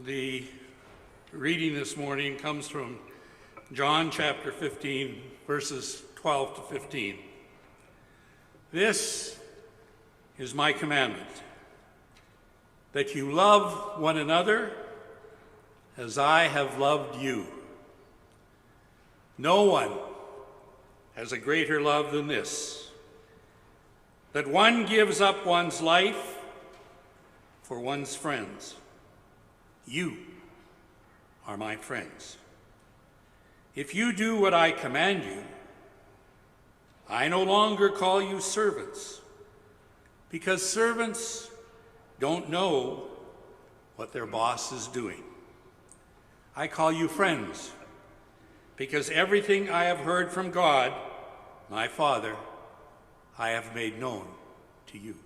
The reading this morning comes from John chapter 15, verses 12 to 15. This is my commandment, that you love one another as I have loved you. No one has a greater love than this, that one gives up one's life for one's friends. You are my friends. If you do what I command you, I no longer call you servants, because servants don't know what their boss is doing. I call you friends, because everything I have heard from God, my Father, I have made known to you.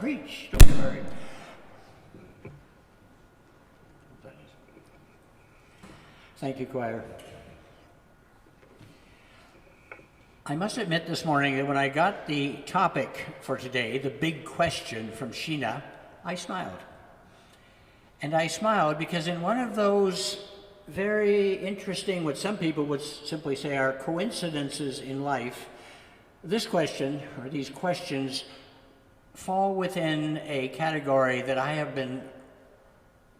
Preach, don't worry. Thank you, choir. I must admit this morning that when I got the topic for today, the big question from Sheena, I smiled. And I smiled because in one of those very interesting, what some people would simply say are coincidences in life, this question, or these questions, fall within a category that I have been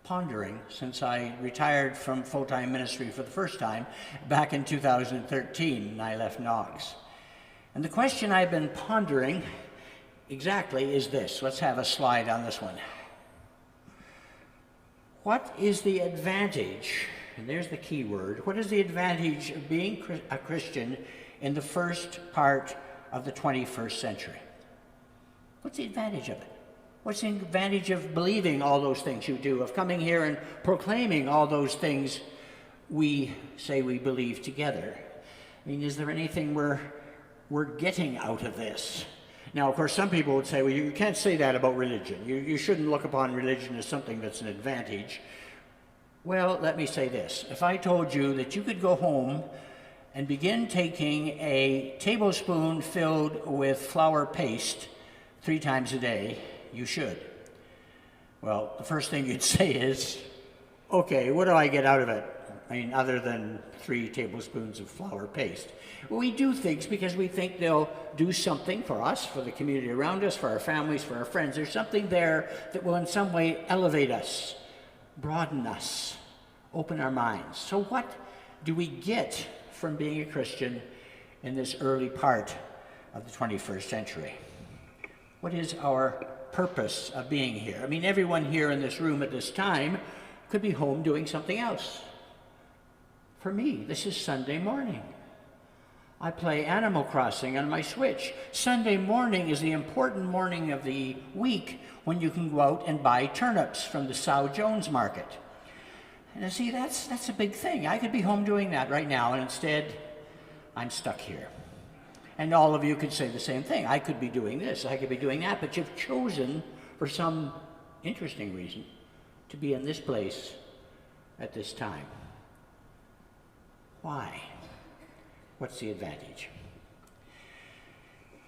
pondering since I retired from full-time ministry for the first time back in 2013, and I left Knox. And the question I've been pondering exactly is this. Let's have a slide on this one. What is the advantage, and there's the key word, what is the advantage of being a Christian in the first part of the 21st century? What's the advantage of it? What's the advantage of believing all those things you do, of coming here and proclaiming all those things we say we believe together? I mean, is there anything we're getting out of this? Now, of course, some people would say, well, you can't say that about religion. You shouldn't look upon religion as something that's an advantage. Well, let me say this. If I told you that you could go home and begin taking a tablespoon filled with flour paste 3 times a day, you should. Well, the first thing you'd say is, okay, what do I get out of it? I mean, other than 3 tablespoons of flour paste. Well, we do things because we think they'll do something for us, for the community around us, for our families, for our friends. There's something there that will in some way elevate us, broaden us, open our minds. So what do we get from being a Christian in this early part of the 21st century? What is our purpose of being here? I mean, everyone here in this room at this time could be home doing something else. For me, this is Sunday morning. I play Animal Crossing on my Switch. Sunday morning is the important morning of the week when you can go out and buy turnips from the Sow Jones market. And see, that's a big thing. I could be home doing that right now, and instead, I'm stuck here. And all of you could say the same thing. I could be doing this, I could be doing that, but you've chosen, for some interesting reason, to be in this place at this time. Why? What's the advantage?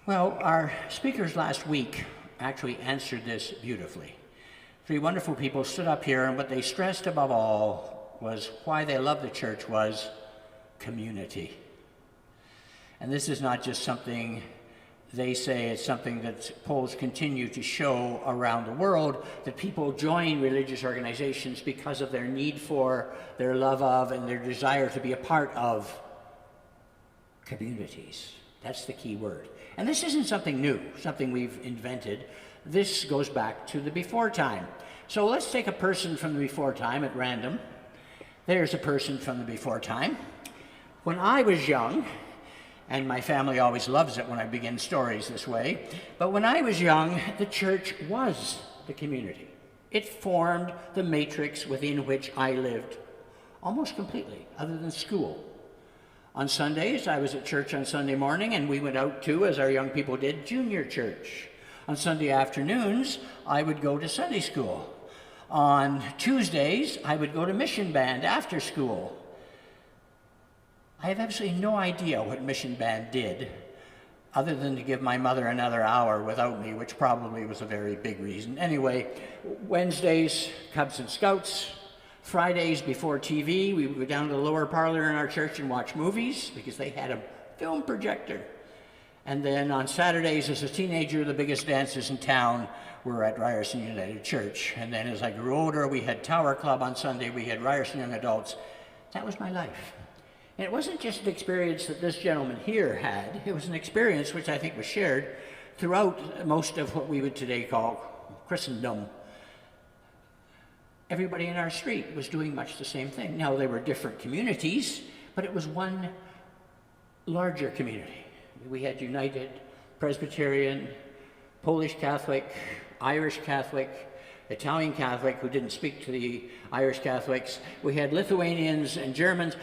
Well, our speakers last week actually answered this beautifully. 3 wonderful people stood up here, and what they stressed above all was why they loved the church was community. And this is not just something they say, it's something that polls continue to show around the world, that people join religious organizations because of their need for, their love of, and their desire to be a part of communities. That's the key word. And this isn't something new, something we've invented. This goes back to the before time. So let's take a person from the before time at random. There's a person from the before time. When I was young, and my family always loves it when I begin stories this way, but when I was young, the church was the community. It formed the matrix within which I lived almost completely, other than school. On Sundays, I was at church on Sunday morning, and we went out to, as our young people did, junior church. On Sunday afternoons, I would go to Sunday school. On Tuesdays, I would go to mission band after school. I have absolutely no idea what mission band did, other than to give my mother another hour without me, which probably was a very big reason. Anyway, Wednesdays, Cubs and Scouts. Fridays before TV, we would go down to the lower parlor in our church and watch movies because they had a film projector. And then on Saturdays as a teenager, the biggest dances in town were at Ryerson United Church. And then as I grew older, we had Tower Club on Sunday, we had Ryerson Young Adults. That was my life. And it wasn't just an experience that this gentleman here had, it was an experience which I think was shared throughout most of what we would today call Christendom. Everybody in our street was doing much the same thing. Now, they were different communities, but it was one larger community. We had United, Presbyterian, Polish Catholic, Irish Catholic, Italian Catholic, who didn't speak to the Irish Catholics. We had Lithuanians and Germans,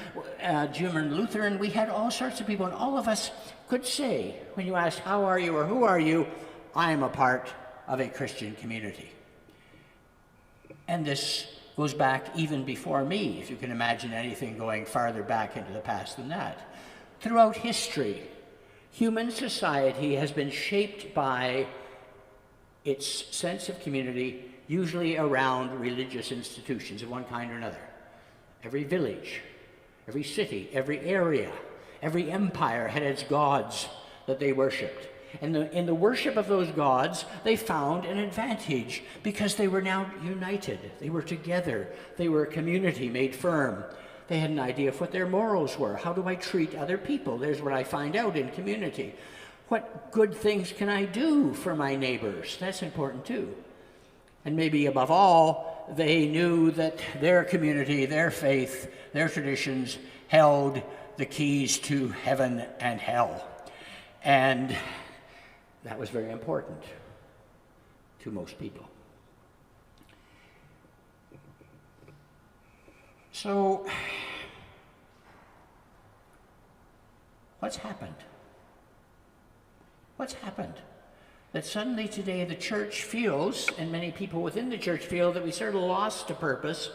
German Lutheran. We had all sorts of people, and all of us could say, when you asked, how are you or who are you, I am a part of a Christian community. And this goes back even before me, if you can imagine anything going farther back into the past than that. Throughout history, human society has been shaped by its sense of community, usually around religious institutions of one kind or another. Every village, every city, every area, every empire had its gods that they worshipped. And in the worship of those gods, they found an advantage because they were now united. They were together. They were a community made firm. They had an idea of what their morals were. How do I treat other people? There's what I find out in community. What good things can I do for my neighbors? That's important too. And maybe above all, they knew that their community, their faith, their traditions held the keys to heaven and hell. And that was very important to most people. So, what's happened? What's happened? That suddenly today the church feels, and many people within the church feel, that we sort of lost a purpose.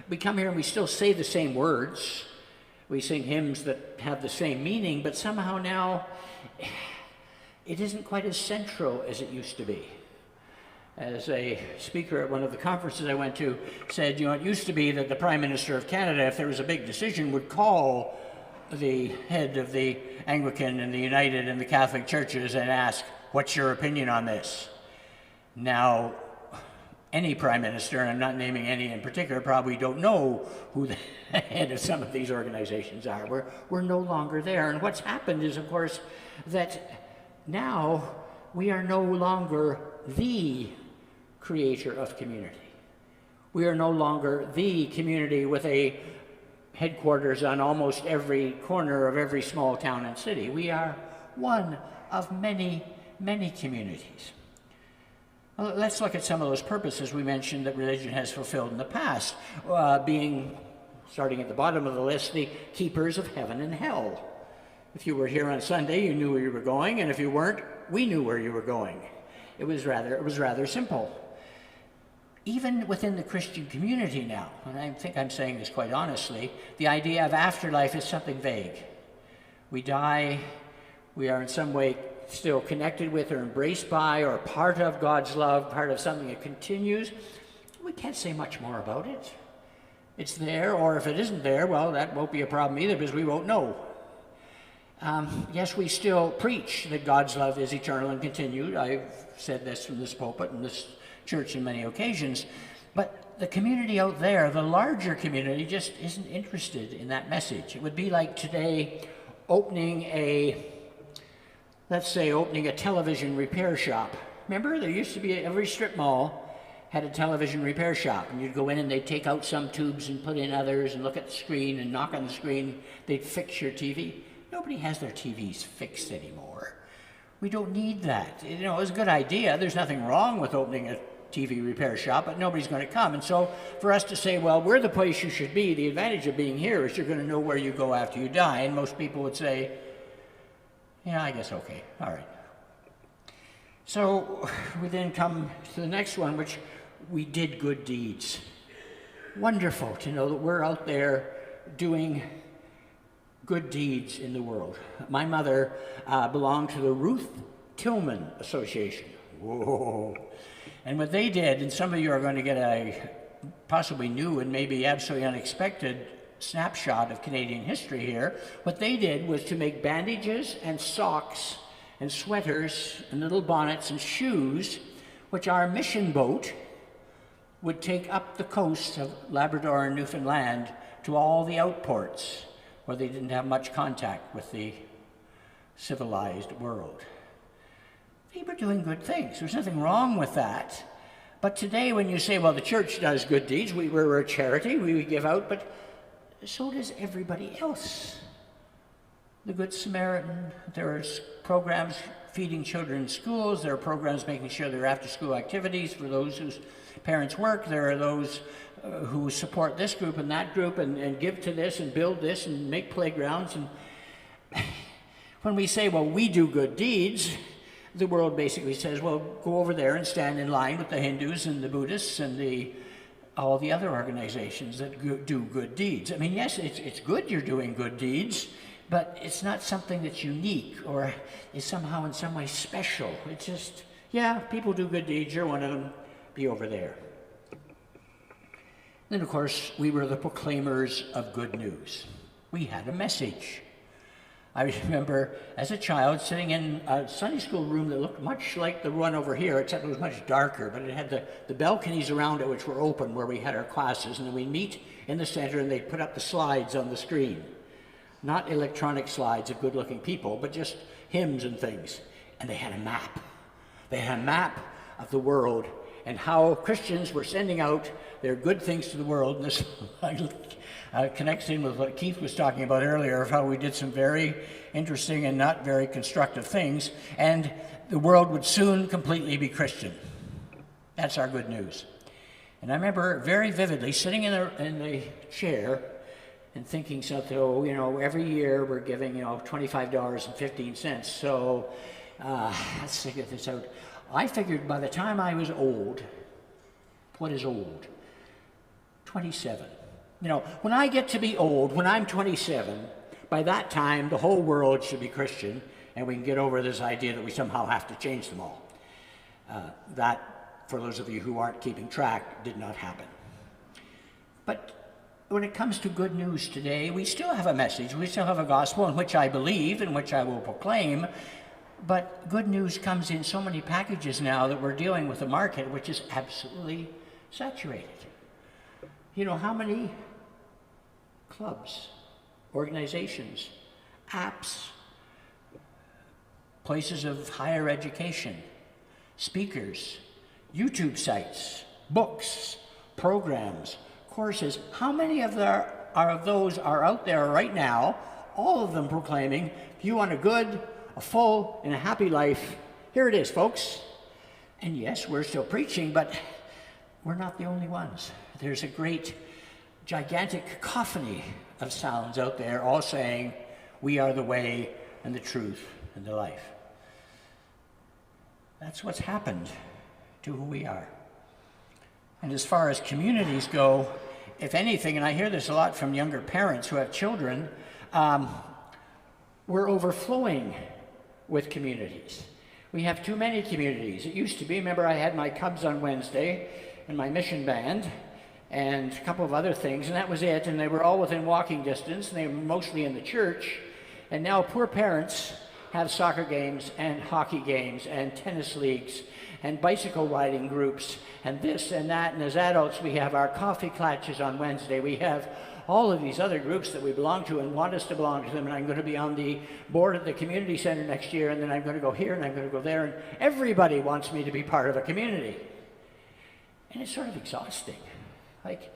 We come here and we still say the same words. We sing hymns that have the same meaning, but somehow now it isn't quite as central as it used to be. As a speaker at one of the conferences I went to said, it used to be that the Prime Minister of Canada, if there was a big decision, would call the head of the Anglican and the United and the Catholic churches and ask, what's your opinion on this? Now, any Prime Minister, and I'm not naming any in particular, probably don't know who the head of some of these organizations are. We're no longer there. And what's happened is, of course, that now we are no longer the creator of community. We are no longer the community with a headquarters on almost every corner of every small town and city. We are one of many, many communities. Well, let's look at some of those purposes we mentioned that religion has fulfilled in the past, being, starting at the bottom of the list, the keepers of heaven and hell. If you were here on Sunday, you knew where you were going, and if you weren't, we knew where you were going. It was rather simple. Even within the Christian community now, and I think I'm saying this quite honestly, the idea of afterlife is something vague. We die, we are in some way still connected with or embraced by or part of God's love, part of something that continues. We can't say much more about it. It's there, or if it isn't there, well, that won't be a problem either because we won't know. Yes, we still preach that God's love is eternal and continued. I've said this from this pulpit and this church on many occasions. But the community out there, the larger community, just isn't interested in that message. It would be like today opening a television repair shop. Remember, there used to be, every strip mall had a television repair shop, and you'd go in and they'd take out some tubes and put in others and look at the screen and knock on the screen. They'd fix your TV. Nobody has their TVs fixed anymore. We don't need that. It was a good idea. There's nothing wrong with opening a TV repair shop, but nobody's going to come. And so for us to say, well, we're the place you should be, the advantage of being here is you're going to know where you go after you die. And most people would say, yeah, I guess okay, all right. So we then come to the next one, which we did good deeds. Wonderful to know that we're out there doing good deeds in the world. My mother belonged to the Ruth Tillman Association. Whoa. And what they did, and some of you are going to get a possibly new and maybe absolutely unexpected snapshot of Canadian history here, what they did was to make bandages and socks and sweaters and little bonnets and shoes, which our mission boat would take up the coast of Labrador and Newfoundland to all the outports where they didn't have much contact with the civilized world. They were doing good things. There's nothing wrong with that. But today when you say, well, the church does good deeds, we're a charity, we give out, but so does everybody else. The Good Samaritan, there's programs feeding children in schools, there are programs making sure there are after-school activities for those whose parents work, there are those who support this group and that group and give to this and build this and make playgrounds. And when we say, well, we do good deeds, the world basically says, well, go over there and stand in line with the Hindus and the Buddhists and all the other organizations that do good deeds. I mean, yes, it's good you're doing good deeds, but it's not something that's unique or is somehow in some way special. It's just, yeah, people do good deeds, you're one of them, be over there. Then, of course, we were the proclaimers of good news. We had a message. I remember as a child sitting in a Sunday school room that looked much like the one over here, except it was much darker, but it had the balconies around it which were open where we had our classes, and then we'd meet in the center and they'd put up the slides on the screen. Not electronic slides of good-looking people, but just hymns and things. And they had a map. They had a map of the world and how Christians were sending out their good things to the world. And this connects in with what Keith was talking about earlier, of how we did some very interesting and not very constructive things, and the world would soon completely be Christian. That's our good news. And I remember very vividly sitting in the chair and thinking something, oh, you know, every year we're giving, you know, $25.15. So let's figure this out. I figured by the time I was old, what is old? 27. You know, when I get to be old, when I'm 27, by that time the whole world should be Christian, and we can get over this idea that we somehow have to change them all. That, for those of you who aren't keeping track, did not happen. But when it comes to good news today, we still have a message, we still have a gospel in which I believe, in which I will proclaim, but good news comes in so many packages now that we're dealing with a market which is absolutely saturated. You know, how many clubs, organizations, apps, places of higher education, speakers, YouTube sites, books, programs, courses, how many of those are out there right now, all of them proclaiming, if you want a good, a full, and a happy life, here it is, folks. And yes, we're still preaching, but we're not the only ones. There's a great, gigantic cacophony of sounds out there all saying, we are the way and the truth and the life. That's what's happened to who we are. And as far as communities go, if anything, and I hear this a lot from younger parents who have children, we're overflowing with communities. We have too many communities. It used to be, remember I had my Cubs on Wednesday and my mission band and a couple of other things, and that was it, and they were all within walking distance, and they were mostly in the church. And now poor parents have soccer games and hockey games and tennis leagues and bicycle riding groups and this and that, and as adults we have our coffee clutches on Wednesday. We have all of these other groups that we belong to and want us to belong to them, and I'm going to be on the board at the community center next year, and then I'm going to go here and I'm going to go there, and everybody wants me to be part of a community. And it's sort of exhausting. Like,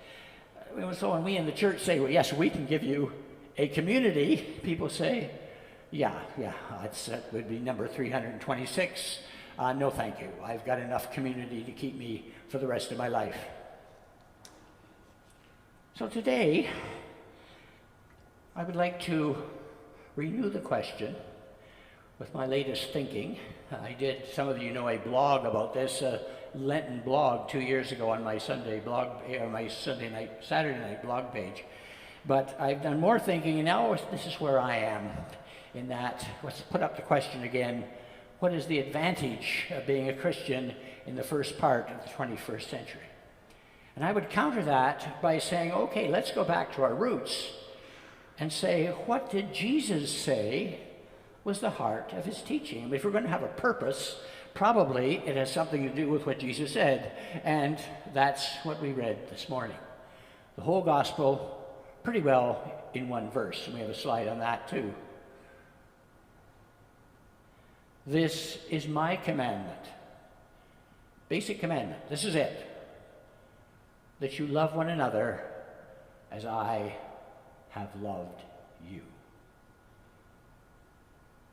so when we in the church say, well, yes, we can give you a community, people say, yeah, that would be number 326. No, thank you. I've got enough community to keep me for the rest of my life. So today, I would like to renew the question with my latest thinking. I did, some of you know, a blog about this, a Lenten blog 2 years ago on my Sunday blog, or my Saturday night blog page. But I've done more thinking, and now this is where I am in that. Let's put up the question again. What is the advantage of being a Christian in the first part of the 21st century? And I would counter that by saying, okay, let's go back to our roots and say, what did Jesus say was the heart of his teaching? And if we're going to have a purpose, probably it has something to do with what Jesus said, and that's what we read this morning. The whole gospel pretty well in one verse, and we have a slide on that too. This is my commandment, basic commandment, this is it, that you love one another as I have loved you.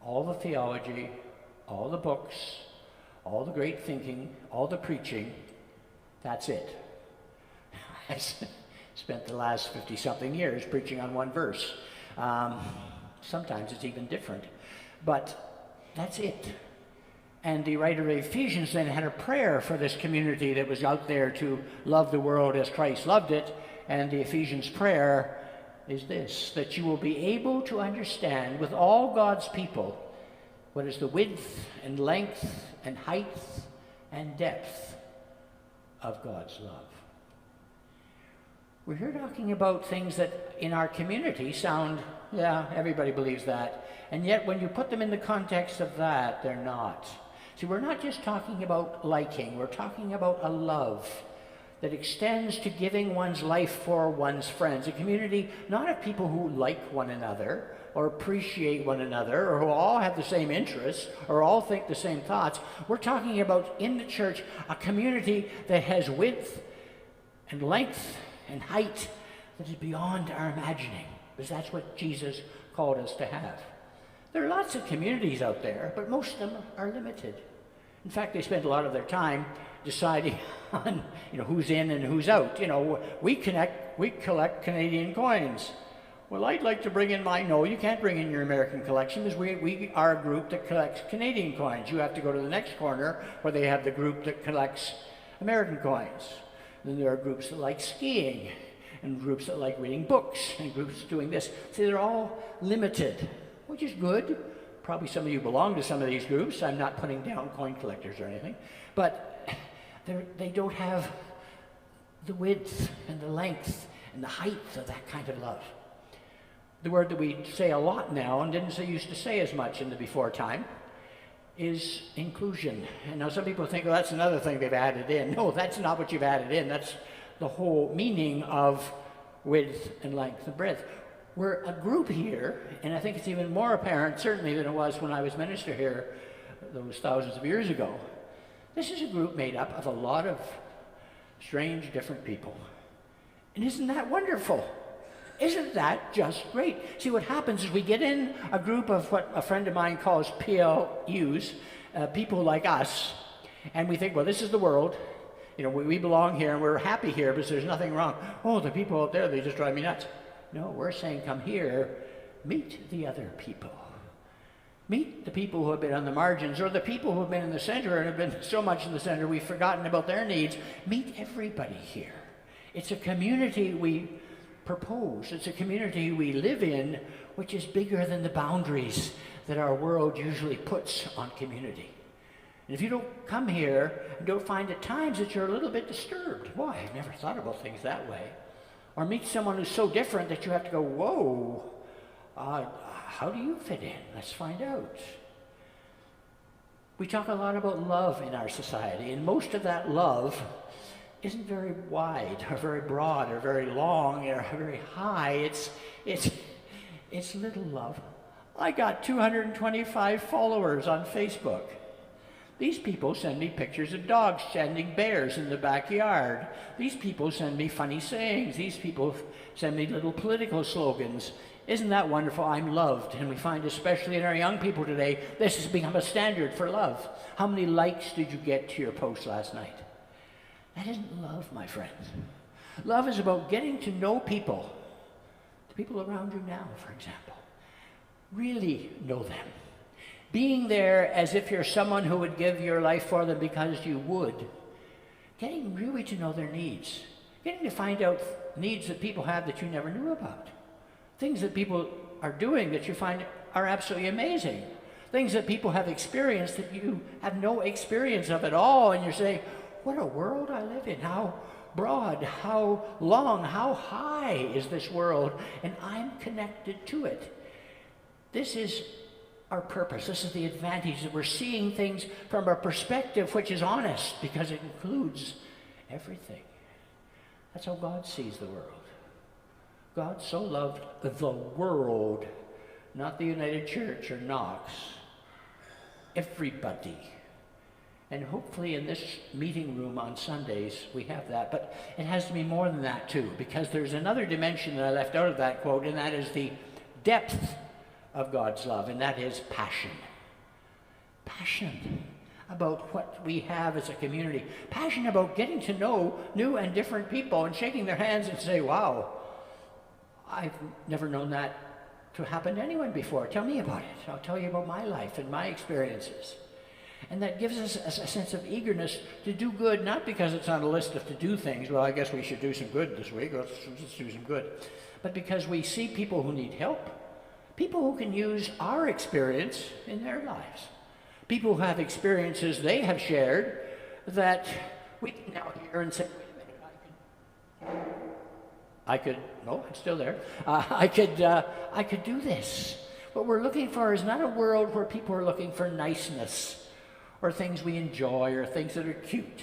All the theology, all the books, all the great thinking, all the preaching, that's it. I spent the last 50-something years preaching on one verse. Sometimes it's even different, but that's it. And the writer of Ephesians then had a prayer for this community that was out there to love the world as Christ loved it. And the Ephesians prayer is this, that you will be able to understand with all God's people what is the width and length and height and depth of God's love. We're here talking about things that in our community sound, yeah, everybody believes that. And yet when you put them in the context of that, they're not. See, we're not just talking about liking, we're talking about a love that extends to giving one's life for one's friends. A community not of people who like one another or appreciate one another or who all have the same interests or all think the same thoughts. We're talking about in the church a community that has width and length and height that is beyond our imagining, because that's what Jesus called us to have. There are lots of communities out there, but most of them are limited. In fact, they spend a lot of their time deciding on, who's in and who's out. We collect Canadian coins. Well, I'd like to bring in no, you can't bring in your American collection because we are a group that collects Canadian coins. You have to go to the next corner where they have the group that collects American coins. Then there are groups that like skiing and groups that like reading books and groups doing this. See, they're all limited, which is good. Probably some of you belong to some of these groups. I'm not putting down coin collectors or anything. But they don't have the width and the length and the height of that kind of love. The word that we say a lot now and used to say as much in the before time is inclusion. And now some people think, well, that's another thing they've added in. No, that's not what you've added in. That's the whole meaning of width and length and breadth. We're a group here, and I think it's even more apparent, certainly, than it was when I was minister here those thousands of years ago. This is a group made up of a lot of strange, different people. And isn't that wonderful? Isn't that just great? See, what happens is we get in a group of what a friend of mine calls PLUs, people like us, and we think, well, this is the world. We belong here, and we're happy here because there's nothing wrong. Oh, the people out there, they just drive me nuts. No, we're saying come here, meet the other people. Meet the people who have been on the margins or the people who have been in the center and have been so much in the center we've forgotten about their needs. Meet everybody here. It's a community we propose. It's a community we live in which is bigger than the boundaries that our world usually puts on community. And if you don't come here and don't find at times that you're a little bit disturbed, boy, I've never thought about things that way. Or meet someone who's so different that you have to go, whoa, how do you fit in? Let's find out. We talk a lot about love in our society, and most of that love isn't very wide or very broad or very long or very high. It's little love. I got 225 followers on Facebook. These people send me pictures of dogs sending bears in the backyard. These people send me funny sayings. These people send me little political slogans. Isn't that wonderful? I'm loved. And we find, especially in our young people today, this has become a standard for love. How many likes did you get to your post last night? That isn't love, my friends. Love is about getting to know people, the people around you now, for example. Really know them. Being there as if you're someone who would give your life for them because you would. Getting really to know their needs. Getting to find out needs that people have that you never knew about. Things that people are doing that you find are absolutely amazing. Things that people have experienced that you have no experience of at all. And you're saying, what a world I live in. How broad, how long, how high is this world? And I'm connected to it. This is our purpose. This is the advantage, that we're seeing things from a perspective which is honest because it includes everything. That's how God sees the world. God so loved the world, not the United Church or Knox, everybody. And hopefully in this meeting room on Sundays we have that, but it has to be more than that too, because there's another dimension that I left out of that quote, and that is the depth of God's love, and that is passion. Passion about what we have as a community. Passion about getting to know new and different people and shaking their hands and say, wow, I've never known that to happen to anyone before. Tell me about it. I'll tell you about my life and my experiences. And that gives us a sense of eagerness to do good, not because it's on a list of to-do things. Well, I guess we should do some good this week. Let's do some good. But because we see people who need help, people who can use our experience in their lives, people who have experiences they have shared that we can now hear and say, wait a minute, I'm still there. I could do this. What we're looking for is not a world where people are looking for niceness or things we enjoy or things that are cute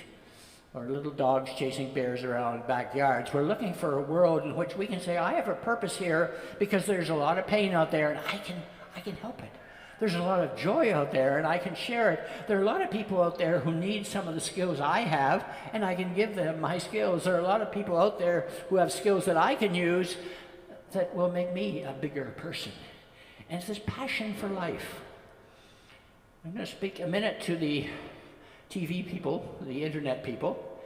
or little dogs chasing bears around backyards. We're looking for a world in which we can say, I have a purpose here because there's a lot of pain out there and I can help it. There's a lot of joy out there and I can share it. There are a lot of people out there who need some of the skills I have and I can give them my skills. There are a lot of people out there who have skills that I can use that will make me a bigger person. And it's this passion for life. I'm going to speak a minute to the TV people, the internet people.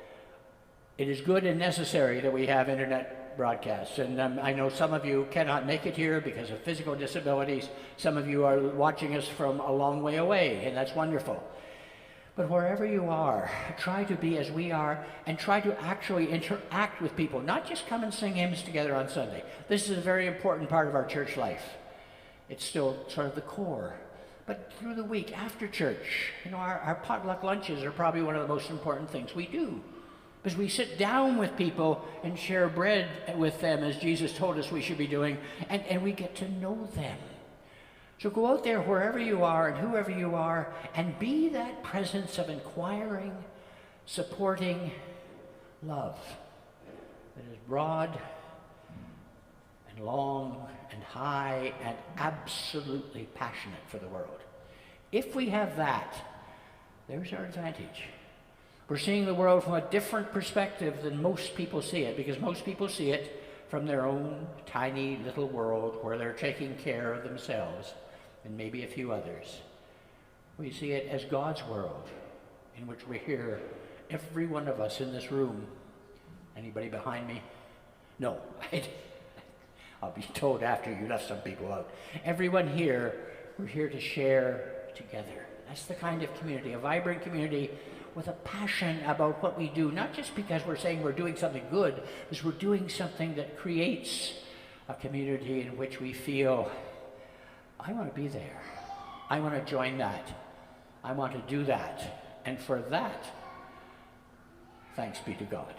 It is good and necessary that we have internet broadcasts. And I know some of you cannot make it here because of physical disabilities. Some of you are watching us from a long way away, and that's wonderful. But wherever you are, try to be as we are and try to actually interact with people, not just come and sing hymns together on Sunday. This is a very important part of our church life. It's still sort of the core. But through the week, after church, our potluck lunches are probably one of the most important things we do. Because we sit down with people and share bread with them, as Jesus told us we should be doing, and we get to know them. So go out there wherever you are and whoever you are, and be that presence of inquiring, supporting love that is broad and long and high and absolutely passionate for the world. If we have that, there's our advantage. We're seeing the world from a different perspective than most people see it, because most people see it from their own tiny little world where they're taking care of themselves and maybe a few others. We see it as God's world, in which we're here, every one of us in this room. Anybody behind me? No, I'll be told after you left some people out. Everyone here, we're here to share together. That's the kind of community, a vibrant community with a passion about what we do, not just because we're saying we're doing something good, because we're doing something that creates a community in which we feel, I want to be there. I want to join that. I want to do that. And for that, thanks be to God.